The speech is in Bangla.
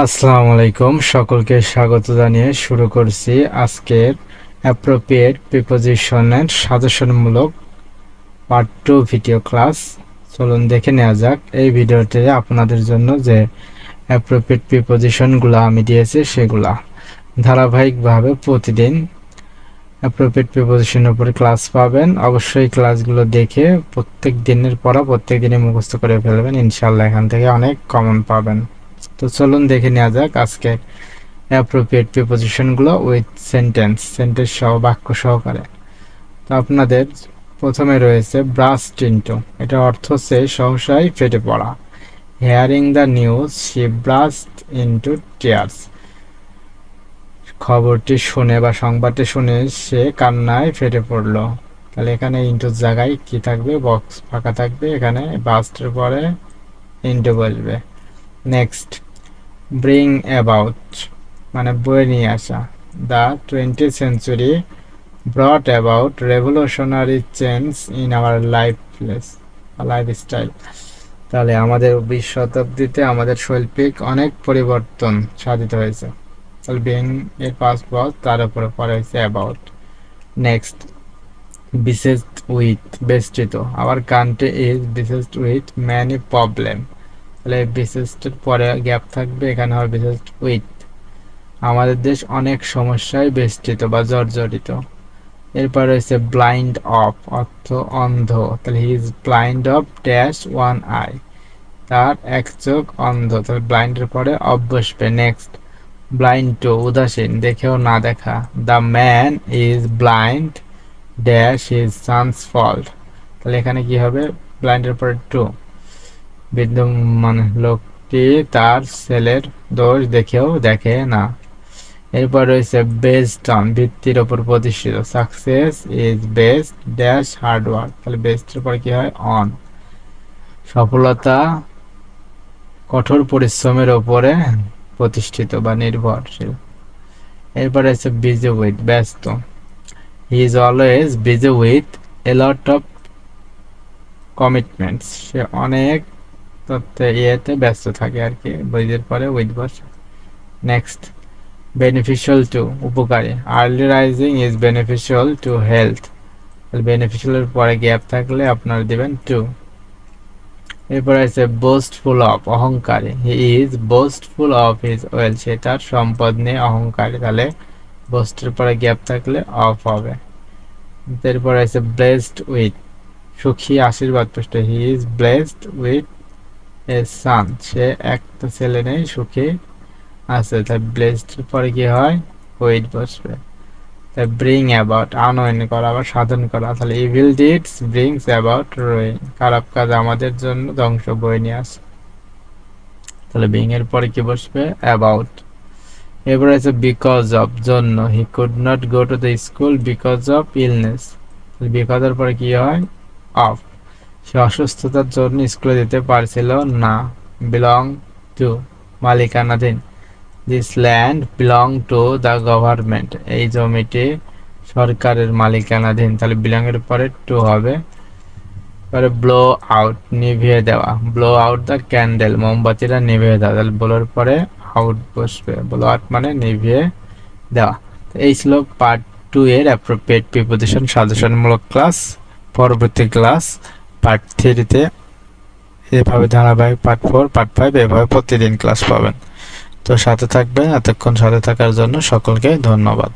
আসসালামু আলাইকুম, সকলকে স্বাগত জানিয়ে শুরু করছি আজকের অ্যাপ্রোপ্রিয়েট প্রিপোজিশনের সাজেশনমূলক পার্ট 2 ভিডিও ক্লাস। চলুন দেখে নেওয়া যাক এই ভিডিওতে আপনাদের জন্য যে অ্যাপ্রোপ্রিয়েট প্রিপোজিশনগুলো আমি দিয়েছি সেগুলা ধারাবাহিকভাবে প্রতিদিন অ্যাপ্রোপ্রিয়েট প্রিপোজিশনের উপরে ক্লাস পাবেন। অবশ্যই ক্লাসগুলো দেখে প্রত্যেক দিনের পড়া প্রত্যেক দিনে মুখস্থ করে ফেলবেন, ইনশাআল্লাহ এখান থেকে অনেক কমন পাবেন। তো চলুন দেখে নেওয়া যাক আজকে অ্যাপ্রোপ্রিয়েট প্রিপোজিশনগুলো উইথ সেন্টেন্স সহ বাক্য সহকারে। তো আপনাদের প্রথমে রয়েছে ব্রাস্ট ইনটু, এটা অর্থ হচ্ছে সহসাই ফেটে পড়া। Hearing the news she ব্রাস্ট into tears, খবরটি শুনে বা সংবাদটি শুনে সে কান্নায় ফেটে পড়ল। তাহলে এখানে ইনটুর জায়গায় কি থাকবে, বক্স ফাঁকা থাকবে, এখানে বাস্টের পরে ইনটু বসবে। নেক্সট, ব্রিং অ্যাবাউট মানে বয়ে নিয়ে আসা। The 20th century brought about revolutionary change in our lifestyle, তাহলে আমাদের 20 শতাব্দীতে আমাদের শৈল্পিক অনেক পরিবর্তন সাধিত হয়েছে। তাহলে বিং এর পাস্ট ওয়াজ, তার উপরে পরে হয়েছে অ্যাবাউট। নেক্সট, beset with বেষ্টিত, our country is beset with many problem. তাহলে বিশেষের পরে গ্যাপ থাকবে, এখানে হবে বিশেষ উইথ। আমাদের দেশ অনেক সমস্যায় বেষ্টিত বা জর্জরিত। এরপর রয়েছে ব্লাইন্ড অফ, অর্থ অন্ধ। তাহলে he is blind of dash one I, তার এক চোখ অন্ধ। তাহলে ব্লাইন্ডের পরে অফ বসবে। নেক্সট, ব্লাইন্ড টু উদাসীন, দেখেও না দেখা। The man is blind dash his son's fault, তাহলে এখানে কি হবে, ব্লাইন্ডের পরে টু, বিদ্যমান লোকটি তার ছেলের দোষ দেখেও দেখে না। এরপর রয়েছে বেসড অন, ভিত্তির ওপর প্রতিষ্ঠিত। Success is based dash hard work, তাহলে বেসডের পর কি হয়, অন। সফলতা কঠোর পরিশ্রমের ওপরে প্রতিষ্ঠিত বা নির্ভরশীল। এরপর রয়েছে বিজি উইথ, ব্যস্ত। He is always busy with a lot of commitments, সে অনেক ইয়েতে ব্যস্ত থাকে আর কি, বইদের পরে উইথ বসে। নেক্সট, বেনিফিশিয়াল টু উপকারী। Early rising is beneficial to health, বেনিফিশিয়ালের পরে গ্যাপ থাকলে আপনারা দিবেন টু। এরপর আছে বোস্টফুল অফ, অহংকারী। He is boastful of his wealth, সে তার সম্পদ নিয়ে অহংকারী। তাহলে বোস্টের পরে গ্যাপ থাকলে অফ হবে। এরপর আছে ব্লেসড উইথ, সুখী আশীর্বাদ পুষ্ট। He is blessed with a son, সে একটা ছেলে নেই, সুখী আছে। তাই ব্লেসড পরে কি হয়, উইথ বসবে। তাই ব্রিং অ্যাবাউট, আনয়ন করা বা সাধন করা। তাহলে evil deeds brings about ruin, খারাপ কাজ আমাদের জন্য ধ্বংস বয়ে নিয়ে আসে। তাহলে ব্রিং এর পরে কি বসবে, অ্যাবাউট। এরপরে আছে বিকজ অফ, জন্য। He could not go to the school because of illness, because এর পরে কি হয়, অফ। সে অসুস্থতার জন্য স্কুলে যেতে পারছিল না। বিলং টু, মালিকানাধীন। This land belong to the government, এই জমিটি সরকারের মালিকানাধীন। তাহলে বিলং এর পরে টু হবে। পরে ব্লো আউট, নিভিয়ে দেওয়া। ব্লো আউট দ্য ক্যান্ডেল, মোমবাতিটা নিভিয়ে দেওয়া। তাহলে ব্লোর পরে আউট বসবে, ব্লো আউট মানে নিভিয়ে দেওয়া। এই ছিল পার্ট 2 এর অ্যাপ্রোপ্রিয়েট প্রিপোজিশন সাজেশনমূলক ক্লাস। পরবর্তী ক্লাস পার্ট 3-তে এভাবে ধারাবাহিক পার্ট 4 পার্ট 5 এভাবে প্রতিদিন ক্লাস পাবেন। তো সাথে থাকবেন, এতক্ষণ সাথে থাকার জন্য সকলকে ধন্যবাদ।